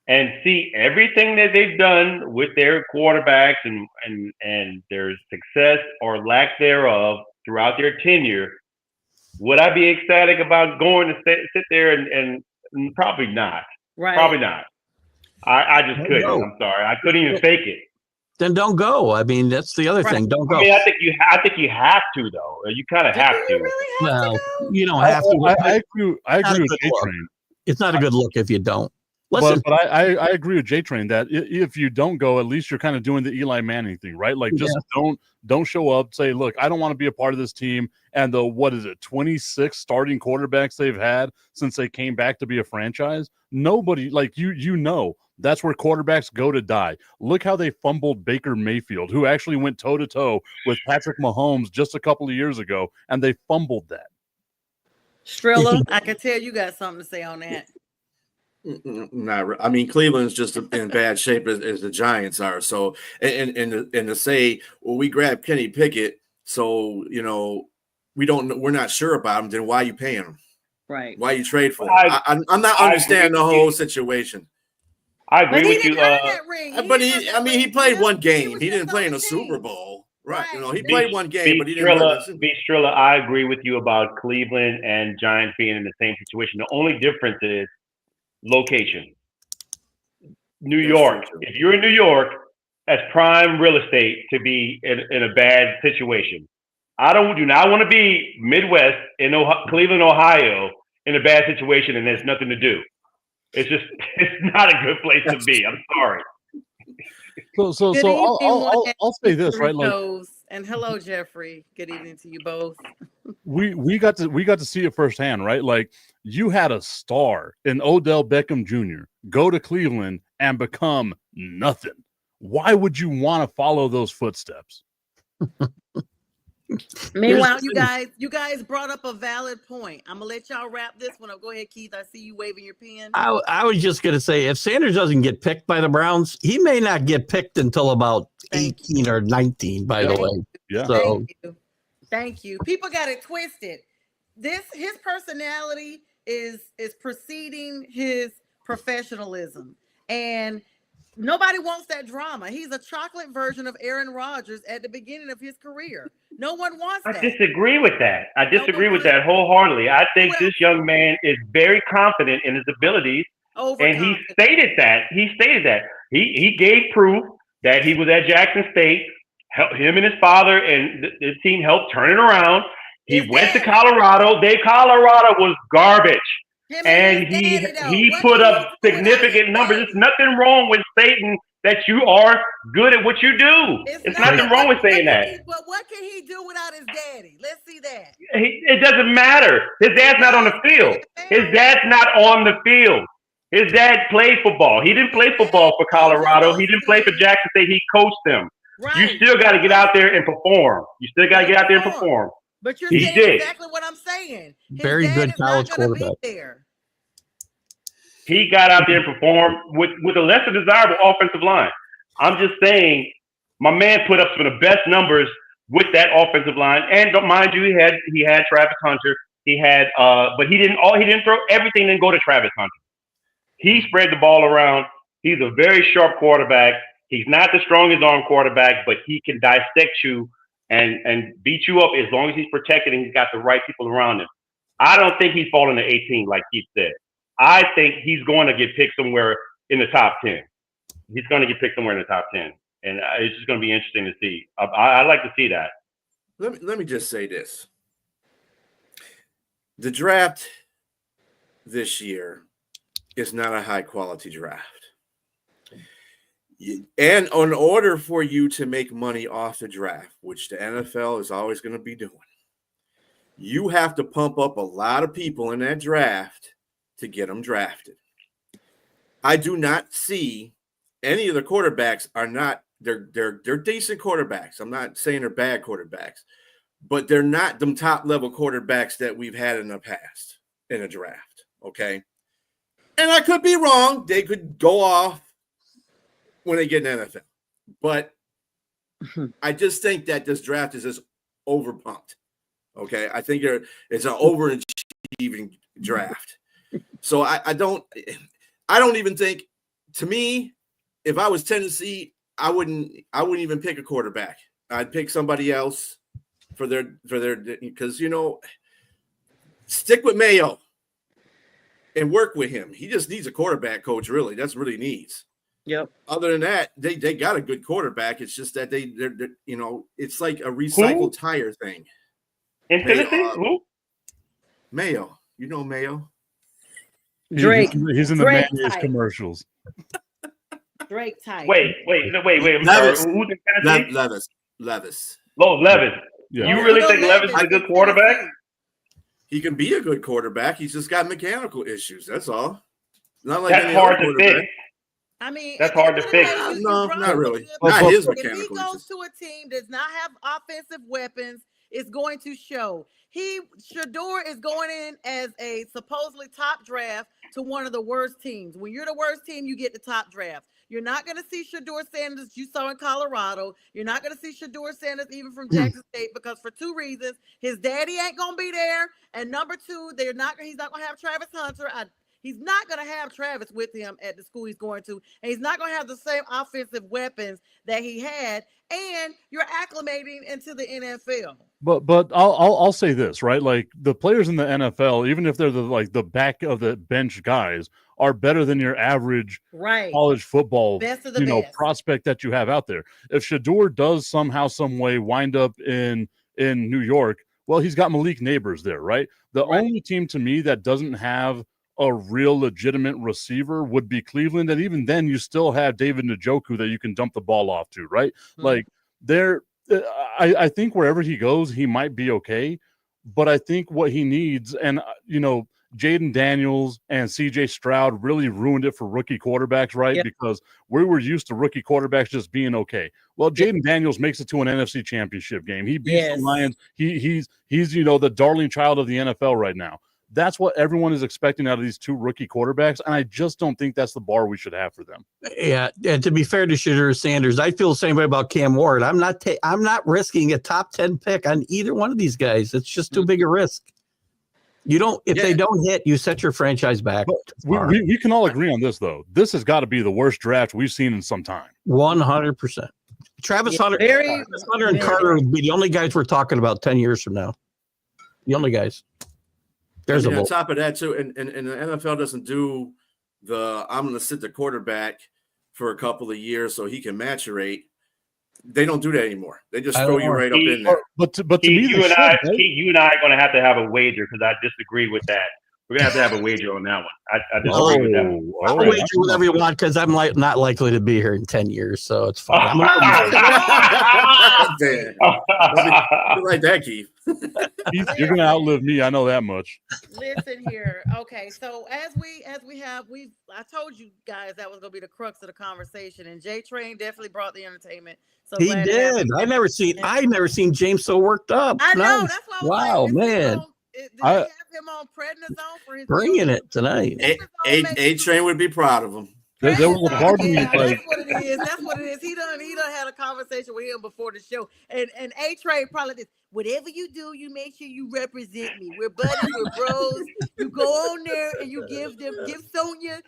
and see everything that they've done with their quarterbacks and their success or lack thereof throughout their tenure, would I be ecstatic about going to sit there and probably not. Right. Probably not. I just couldn't. No. I'm sorry. I couldn't even fake it. Then don't go. I mean, that's the other thing. Don't go. I mean, I think you have to though. You kind of have to. Really have to go? You don't have to. I agree with J-Train. It's not a good look if you don't. But I agree with J-Train that if you don't go, at least you're kind of doing the Eli Manning thing, right? Like just don't show up, say, look, I don't want to be a part of this team. And the 26 starting quarterbacks they've had since they came back to be a franchise. Nobody like that's where quarterbacks go to die. Look how they fumbled Baker Mayfield, who actually went toe to toe with Patrick Mahomes just a couple of years ago, and they fumbled that. Strilla, I can tell you got something to say on that. Not, I mean, Cleveland's just in bad shape as the Giants are. So, and to say, well, we grabbed Kenny Pickett, so we're not sure about him. Then why are you paying him? Right? Why you trade for him? I'm not understanding the whole situation. I agree with you. But he played one game. He didn't play in a Super Bowl. Right. He played one game, but he didn't play. Strilla, I agree with you about Cleveland and Giants being in the same situation. The only difference is location. New York. If you're in New York, that's prime real estate to be in a bad situation. I do not want to be Midwest in Cleveland, Ohio, in a bad situation, and there's nothing to do. It's not a good place to be. I'm sorry. So I'll say this, right? Like, and hello, Jeffrey. Good evening to you both. we got to see it firsthand, right? Like you had a star in Odell Beckham Jr. go to Cleveland and become nothing. Why would you want to follow those footsteps? Meanwhile, you guys brought up a valid point. I'm gonna let y'all wrap this one up. Go ahead, Keith. I see you waving your pen. I was just going to say, if Sanders doesn't get picked by the Browns, he may not get picked until about 18 or 19, by the way. Yeah. So Thank you. People got it twisted. His personality is preceding his professionalism. And nobody wants that drama. He's a chocolate version of Aaron Rodgers at the beginning of his career. No one wants that. I disagree with that. I disagree with that wholeheartedly. I think this young man is very confident in his abilities, and he stated that. He gave proof that he was at Jackson State. Him and his father and the team helped turn it around. He went to Colorado. Colorado was garbage. And he put up significant numbers. There's nothing wrong with stating that you are good at what you do. It's nothing wrong with saying that. But what can he do without his daddy? Let's see that. It doesn't matter. His dad's not on the field. His dad's not on the field. His dad played football. He didn't play football for Colorado. He didn't play for Jackson State. He coached them. Right. You still got to get out there and perform. But you're He saying did. exactly what I'm saying. His very dad good is not college gonna be quarterback. there. He got out there and performed with a lesser desirable offensive line. I'm just saying, my man put up some of the best numbers with that offensive line. And mind you, he had Travis Hunter. He had, but he didn't throw everything and go to Travis Hunter. He spread the ball around. He's a very sharp quarterback. He's not the strongest arm quarterback, but he can dissect you and beat you up as long as he's protected and he's got the right people around him. I don't think he's falling to 18 like Keith said. I think he's going to get picked somewhere in the top 10. He's going to get picked somewhere in the top 10. And it's just going to be interesting to see. I'd like to see that. Let me just say this. The draft this year is not a high-quality draft. And in order for you to make money off the draft, which the NFL is always going to be doing, you have to pump up a lot of people in that draft to get them drafted. I do not see any of the quarterbacks are not they're decent quarterbacks. I'm not saying they're bad quarterbacks, but they're not them top level quarterbacks that we've had in the past in a draft. Okay. And I could be wrong. They could go off when they get in the NFL. But I just think that this draft is just overpumped. Okay. I think it's an overachieving draft. So I don't even think, to me, if I was Tennessee, I wouldn't even pick a quarterback. I'd pick somebody else for their because stick with Mayo and work with him. He just needs a quarterback coach, really. That's what he needs. Yep. Other than that, they got a good quarterback. It's just that they're it's like a recycled tire thing. In Tennessee, who? Mayo. You know Mayo. Drake. He's in the Drake mayonnaise type. commercials. Drake type. Wait. I'm Levis. sorry. Who's in Tennessee? Levis. Levis. Yeah. You really think Levis is a good quarterback? He can be a good quarterback. He's just got mechanical issues. That's all. Not like That's hard to fix. I mean, That's hard to fix. No, not really. Not Not his if he mechanical goes issues. to a team does not have offensive weapons, it's going to show. Shador is going in as a supposedly top draft to one of the worst teams. When you're the worst team, you get the top draft. You're not going to see Shador Sanders you saw in Colorado. You're not going to see Shador Sanders even from Jackson State because for two reasons. His daddy ain't going to be there. And number two, he's not going to have Travis Hunter. He's not going to have Travis with him at the school he's going to. And he's not going to have the same offensive weapons that he had. And you're acclimating into the NFL. But I'll say this, right? Like the players in the NFL, even if they're the back of the bench guys, are better than your average college football best of the best prospect that you have out there. If Shador does somehow, some way wind up in New York, well, he's got Malik Neighbors there, right? The only team to me that doesn't have a real legitimate receiver would be Cleveland, and even then, you still have David Njoku that you can dump the ball off to, right? Like I think wherever he goes, he might be okay. But I think what he needs, and Jaden Daniels and CJ Stroud really ruined it for rookie quarterbacks, right? Yep. Because we were used to rookie quarterbacks just being okay. Well, Jaden Daniels makes it to an NFC championship game. He beats the Lions. He's the darling child of the NFL right now. That's what everyone is expecting out of these two rookie quarterbacks, and I just don't think that's the bar we should have for them. Yeah, and to be fair to Shadur Sanders, I feel the same way about Cam Ward. I'm not risking a top 10 pick on either one of these guys. It's just too big a risk. If they don't hit, you set your franchise back. We can all agree on this, though. This has got to be the worst draft we've seen in some time. 100%. Travis Hunter and Carter would be the only guys we're talking about 10 years from now. The only guys. There's on top of that too, and the NFL doesn't do I'm going to sit the quarterback for a couple of years so he can maturate. They don't do that anymore. They just throw you right up in there. But to me, you and I are going to have a wager because I disagree with that. We're going to have a wager on that one. I disagree with that one. I'll wager whatever you want because I'm not likely to be here in 10 years, so it's fine. I'm Damn. You like that, Keith? You're going to outlive me. I know that much. Listen here. Okay, so as I told you guys that was going to be the crux of the conversation, and J Train definitely brought the entertainment. So he did. I never seen James so worked up. I know. That's why I was man. Did they have him on prednisone for his bringing it tonight? A Train would be proud of him. There was a part of me that's what it is. He done had a conversation with him before the show, and A Train probably did. Whatever you do, you make sure you represent me. We're buddies, we're bros. You go on there and you give Sonya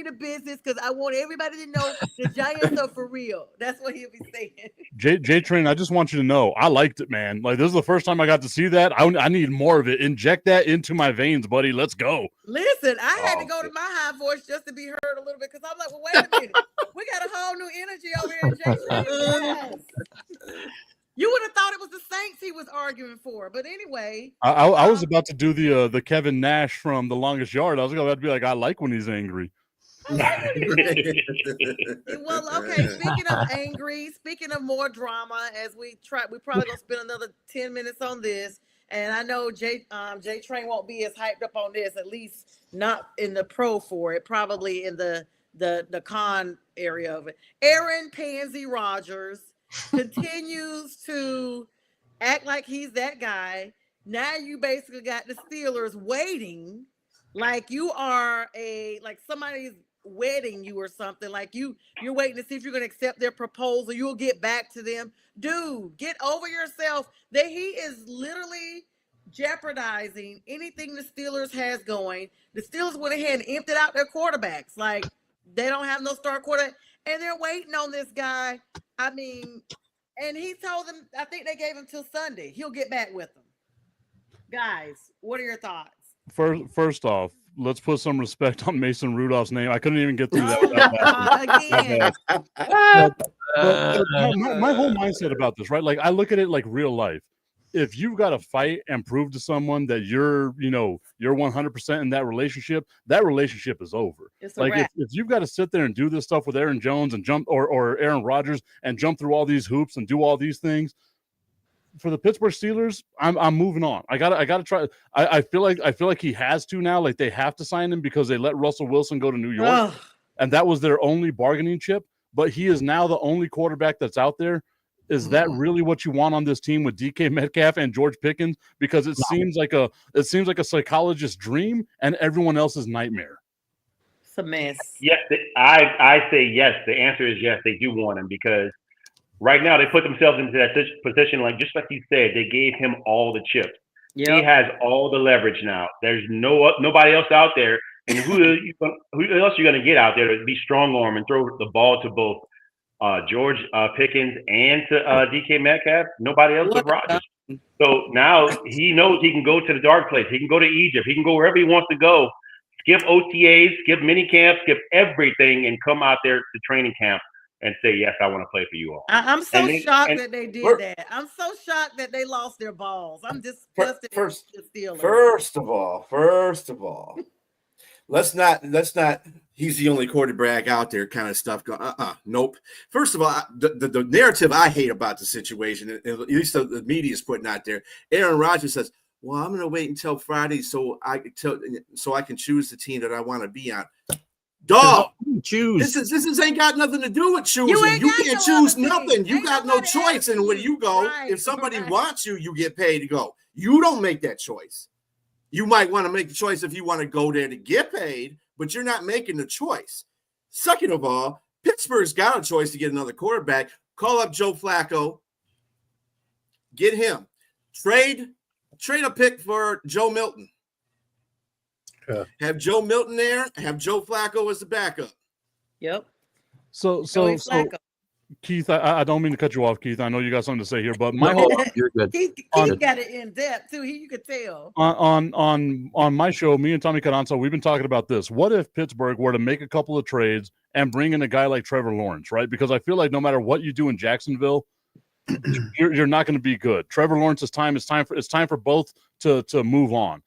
the business because I want everybody to know the Giants are for real. That's what he'll be saying. J Train, I just want you to know, I liked it, man. Like, this is the first time I got to see that. I need more of it. Inject that into my veins, buddy. Let's go. Listen, I had to go to my high voice just to be heard a little bit because I'm like, well, wait a minute. We got a whole new energy over here in J Train. You would have thought it was the Saints he was arguing for, but anyway. I was about to do the Kevin Nash from The Longest Yard. I was about to be like, I like when he's angry. Well, okay. Speaking of angry, speaking of more drama, as we probably gonna spend another 10 minutes on this. And I know J Train won't be as hyped up on this, at least not in the pro for it, probably in the con area of it. Aaron Pansy Rodgers continues to act like he's that guy. Now you basically got the Steelers waiting like you are like somebody's wedding you or something. Like you're waiting to see if you're going to accept their proposal. You'll get back to them. Dude, get over yourself. That he is literally jeopardizing anything the Steelers has going. The Steelers went ahead and emptied out their quarterbacks. Like they don't have no star quarterback. And they're waiting on this guy. I mean, and he told them, I think they gave him till Sunday. He'll get back with them. Guys, what are your thoughts? First off, let's put some respect on Mason Rudolph's name. I couldn't even get through that. Again. My whole mindset about this, right? Like I look at it like real life. If you've got to fight and prove to someone that you're 100% in that relationship is over. Like if you've got to sit there and do this stuff with Aaron Jones and jump or Aaron Rodgers and jump through all these hoops and do all these things for the Pittsburgh Steelers, I'm moving on. I gotta try. I feel like he has to now. Like they have to sign him because they let Russell Wilson go to New York, and that was their only bargaining chip. But he is now the only quarterback that's out there. Is that really what you want on this team with DK Metcalf and George Pickens? Because it seems like a psychologist's dream and everyone else's nightmare. It's a mess. Yes, I say yes. The answer is yes. They do want him because right now they put themselves into that position, like just like you said, they gave him all the chips. Yep. He has all the leverage now. There's nobody else out there, and who else are you going to get out there to be strong arm and throw the ball to both George Pickens and to DK Metcalf? Nobody else but Rodgers. So now he knows he can go to the dark place. He can go to Egypt. He can go wherever he wants to go. Skip OTAs, skip mini camp, skip everything, and come out there to training camp and say, yes, I want to play for you all. I'm so shocked that they did that. I'm so shocked that they lost their balls. I'm disgusted. First of all, let's not he's the only quarterback out there kind of stuff going, nope. First of all, the narrative I hate about the situation, at least the media is putting out there, Aaron Rodgers says, well, I'm going to wait until Friday so I can choose the team that I want to be on. Dog, choose. This ain't got nothing to do with choosing. You can't choose nothing. You got no choice. And when you go, if somebody wants you, you get paid to go. You don't make that choice. You might want to make the choice if you want to go there to get paid, but you're not making the choice. Second of all, Pittsburgh's got a choice to get another quarterback. Call up Joe Flacco. Get him. Trade a pick for Joe Milton. Have Joe Milton there. Have Joe Flacco as the backup. Yep. So Keith, I don't mean to cut you off, Keith. I know you got something to say here, but my whole you're good. Keith got it in depth too. You could tell. On my show, me and Tommy Cadanzo, we've been talking about this. What if Pittsburgh were to make a couple of trades and bring in a guy like Trevor Lawrence, right? Because I feel like no matter what you do in Jacksonville, you're not going to be good. Trevor Lawrence's time it's time for both to move on.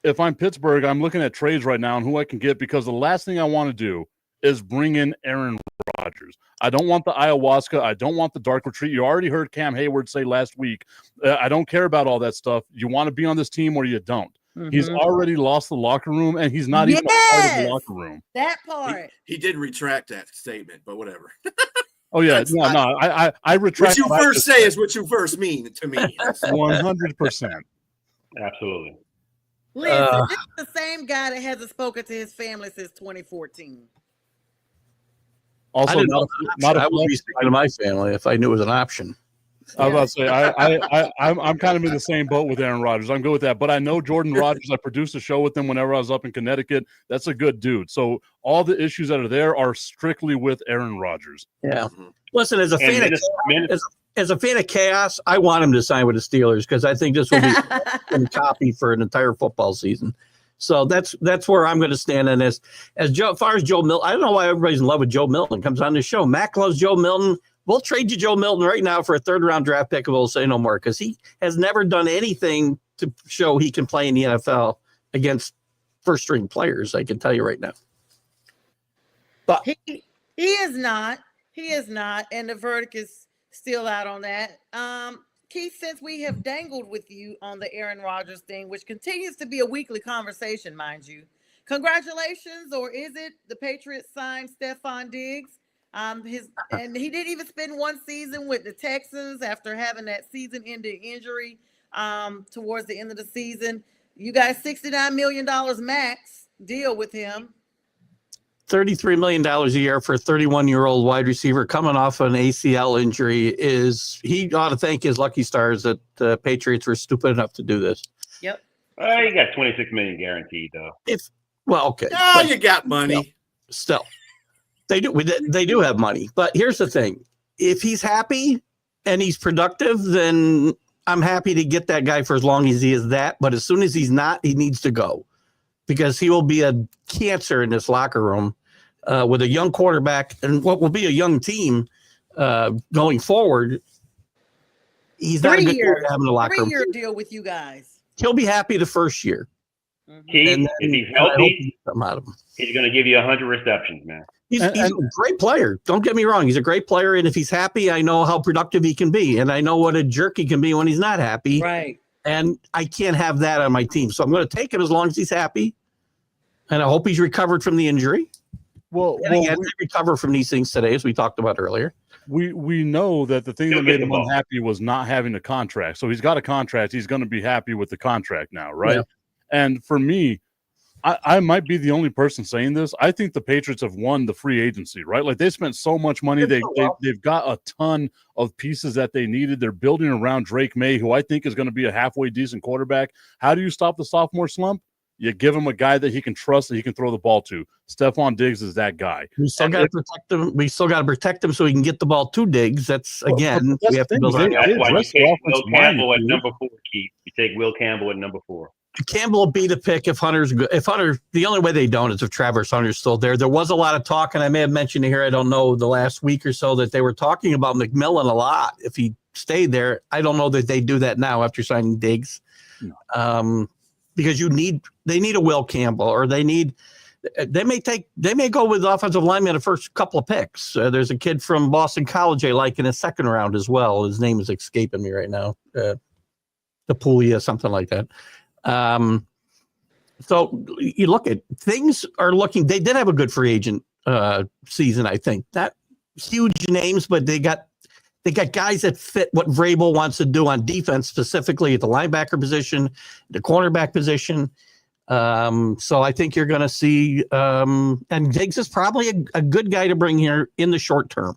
If I'm Pittsburgh, I'm looking at trades right now and who I can get, because the last thing I want to do is bring in Aaron Rodgers. I don't want the ayahuasca. I don't want the dark retreat. You already heard Cam Hayward say last week, I don't care about all that stuff. You want to be on this team or you don't. Mm-hmm. He's already lost the locker room, and he's not even a part of the locker room. That part. He did retract that statement, but whatever. Oh yeah, I retract. What you first say is what you first mean to me. 100%. Absolutely. Listen, this is the same guy that hasn't spoken to his family since 2014. Also, I would be speaking to my family if I knew it was an option. I was about to say, I'm kind of in the same boat with Aaron Rodgers. I'm good with that. But I know Jordan Rodgers. I produced a show with him whenever I was up in Connecticut. That's a good dude. So all the issues that are there are strictly with Aaron Rodgers. Yeah. Listen, as a fan of chaos, I want him to sign with the Steelers because I think this will be a copy for an entire football season. So that's where I'm going to stand on this. As far as Joe Milton, I don't know why everybody's in love with Joe Milton. Comes on the show. Mac loves Joe Milton. We'll trade you Joe Milton right now for a third-round draft pick, and we'll say no more because he has never done anything to show he can play in the NFL against first-string players. I can tell you right now. But he is not. He is not, and the verdict is still out on that. Keith, since we have dangled with you on the Aaron Rodgers thing, which continues to be a weekly conversation, mind you, congratulations, or is it the Patriots signed Stephon Diggs? And he didn't even spend one season with the Texans after having that season-ending injury towards the end of the season. You got $69 million max deal with him. $33 million a year for a 31-year-old wide receiver coming off an ACL injury he ought to thank his lucky stars that the Patriots were stupid enough to do this. Yep. You got $26 million guaranteed though. Okay. Oh, you got money. Still. They do have money. But here's the thing. If he's happy and he's productive, then I'm happy to get that guy for as long as he is that. But as soon as he's not, he needs to go because he will be a cancer in this locker room with a young quarterback and what will be a young team going forward. He's not a good player to have in the locker room. 3-year deal with you guys. He'll be happy the first year. If he's healthy, he's going to give you 100 receptions, man. He's a great player. Don't get me wrong. He's a great player. And if he's happy, I know how productive he can be. And I know what a jerk he can be when he's not happy. Right. And I can't have that on my team. So I'm going to take him as long as he's happy. And I hope he's recovered from the injury. They recover from these things today, as we talked about earlier. We know that the thing that made him unhappy was not having a contract. So he's got a contract. He's going to be happy with the contract now, right? Yeah. And for me, I might be the only person saying this. I think the Patriots have won the free agency, right? Like they spent so much money. They've got a ton of pieces that they needed. They're building around Drake May, who I think is going to be a halfway decent quarterback. How do you stop the sophomore slump? You give him a guy that he can trust, that he can throw the ball to. Stephon Diggs is that guy. We still got to protect him. We still got to protect him so he can get the ball to Diggs. That's again, we have to build. That's why you take Will Campbell at number 4, Keith. You take Will Campbell at number 4. Campbell will be the pick if Hunter's good. If Hunter, the only way they don't is if Travis Hunter's still there. There was a lot of talk, and I may have mentioned it here. I don't know the last week or so that they were talking about McMillan a lot. If he stayed there, I don't know that they do that now after signing Diggs, because they need a Will Campbell, or they may go with offensive lineman the first couple of picks. There's a kid from Boston College I like in the second round as well. His name is escaping me right now. Puglia, something like that. So you look at things are looking. They did have a good free agent season, I think. Not huge names, but they got guys that fit what Vrabel wants to do on defense, specifically at the linebacker position, the cornerback position. So I think you're going to see, and Diggs is probably a good guy to bring here in the short term.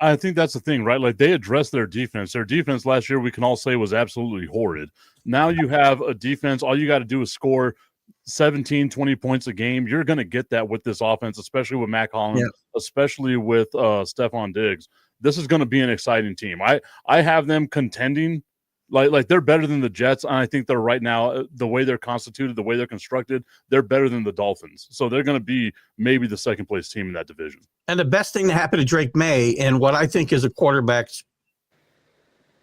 I think that's the thing, right? Like, they addressed their defense. Their defense last year, we can all say, was absolutely horrid. Now you have a defense. All you got to do is score 17, 20 points a game. You're going to get that with this offense, especially with Mac Hollins, especially with Stephon Diggs. This is going to be an exciting team. I have them contending. Like they're better than the Jets, and I think they're right now, the way they're constituted, the way they're constructed, they're better than the Dolphins. So they're going to be maybe the second place team in that division. And the best thing to happen to Drake May, and what I think is a quarterback's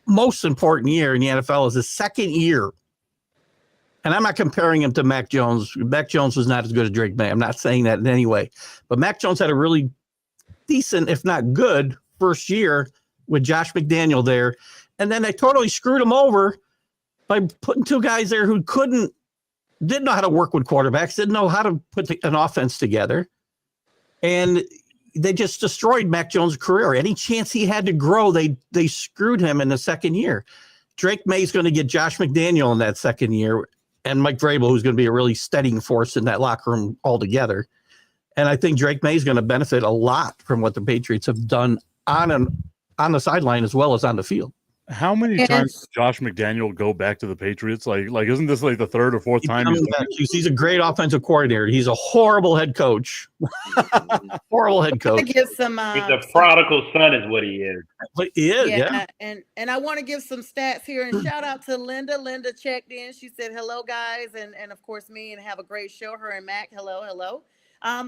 most important year in the NFL, is his second year. And I'm not comparing him to Mac Jones. Mac Jones was not as good as Drake May. I'm not saying that in any way. But Mac Jones had a really decent, if not good, first year with Josh McDaniel there. And then they totally screwed him over by putting two guys there who didn't know how to work with quarterbacks, didn't know how to put an offense together. And they just destroyed Mac Jones' career. Any chance he had to grow, they screwed him in the second year. Drake May's going to get Josh McDaniel in that second year, and Mike Vrabel, who's going to be a really steadying force in that locker room altogether. And I think Drake May's going to benefit a lot from what the Patriots have done on the sideline as well as on the field. How many times does Josh McDaniel go back to the Patriots? Like isn't this like the third or fourth time? He's a great offensive coordinator. He's a horrible head coach. Horrible head coach. Give some, he's a prodigal son is what he is. But he is, yeah. And I want to give some stats here, and shout out to Linda. Linda checked in. She said, hello, guys. And of course, me, and have a great show. Her and Mac, hello.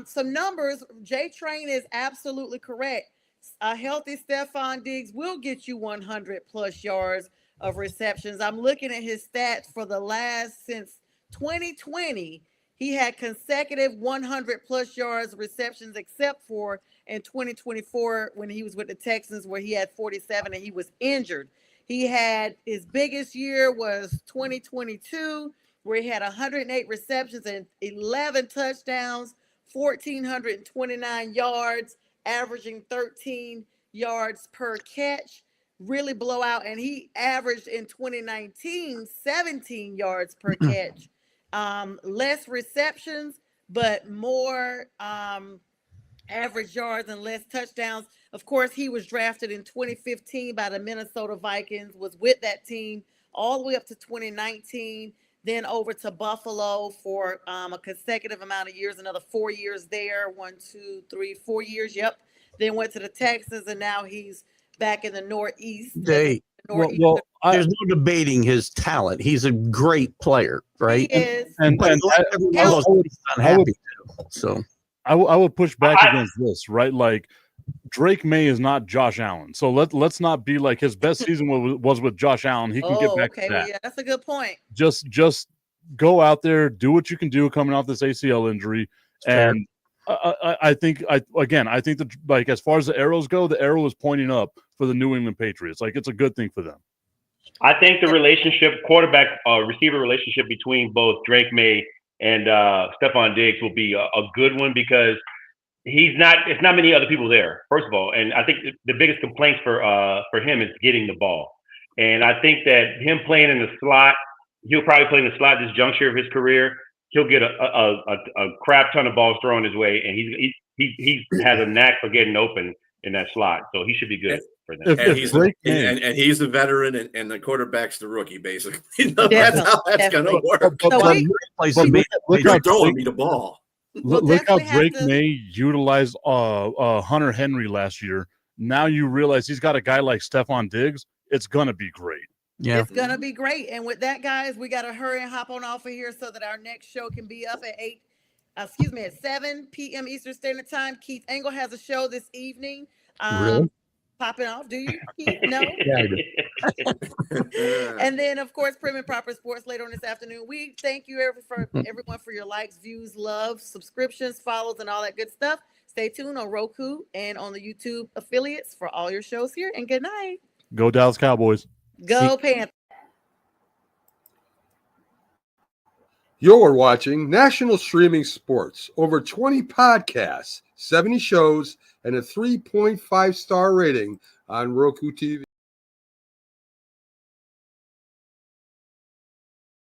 Some numbers. J Train is absolutely correct. A healthy Stephon Diggs will get you 100 plus yards of receptions. I'm looking at his stats for the last since 2020. He had consecutive 100 plus yards receptions, except for in 2024 when he was with the Texans, where he had 47 and he was injured. He had his biggest year was 2022, where he had 108 receptions and 11 touchdowns, 1,429 yards, averaging 13 yards per catch, really blowout. And he averaged in 2019 17 yards per catch, less receptions, but more average yards and less touchdowns. Of course, he was drafted in 2015 by the Minnesota Vikings, was with that team all the way up to 2019, then over to Buffalo for a consecutive amount of years, another 4 years there, 4 years. Yep. Then went to the Texans, and now he's back in the Northeast. There's no debating his talent. He's a great player, right? He is. I would push back against this, right? Like, Drake May is not Josh Allen. So let's not be like, his best season was with Josh Allen. He can get back to that. Well, yeah, that's a good point. Just go out there, do what you can do coming off this ACL injury. And I think that, like, as far as the arrows go, the arrow is pointing up for the New England Patriots. Like, it's a good thing for them. I think the relationship, quarterback receiver relationship between both Drake May and Stephon Diggs will be a good one, because it's not many other people there, first of all. And I think the biggest complaints for him is getting the ball. And I think that him playing in the slot, he'll probably play in the slot this juncture of his career. He'll get a crap ton of balls thrown his way, and he has a knack for getting open in that slot. So he should be good for them. And he's the veteran, and the quarterback's the rookie, basically. That's how that's going to work. You're throwing me the ball. Look how Drake May utilized Hunter Henry last year. Now you realize he's got a guy like Stephon Diggs. It's going to be great. Yeah, it's going to be great. And with that, guys, we got to hurry and hop on off of here so that our next show can be up at 7 p.m. Eastern Standard Time. Keith Engel has a show this evening. Really? Popping off. Do you, Keith? No? Yeah, I do. And then, of course, Prim and Proper Sports later on this afternoon. We thank you everyone for your likes, views, love, subscriptions, follows, and all that good stuff. Stay tuned on Roku and on the YouTube affiliates for all your shows here. And good night. Go Dallas Cowboys. Go Panthers. You're watching National Streaming Sports, over 20 podcasts, 70 shows, and a 3.5-star rating on Roku TV.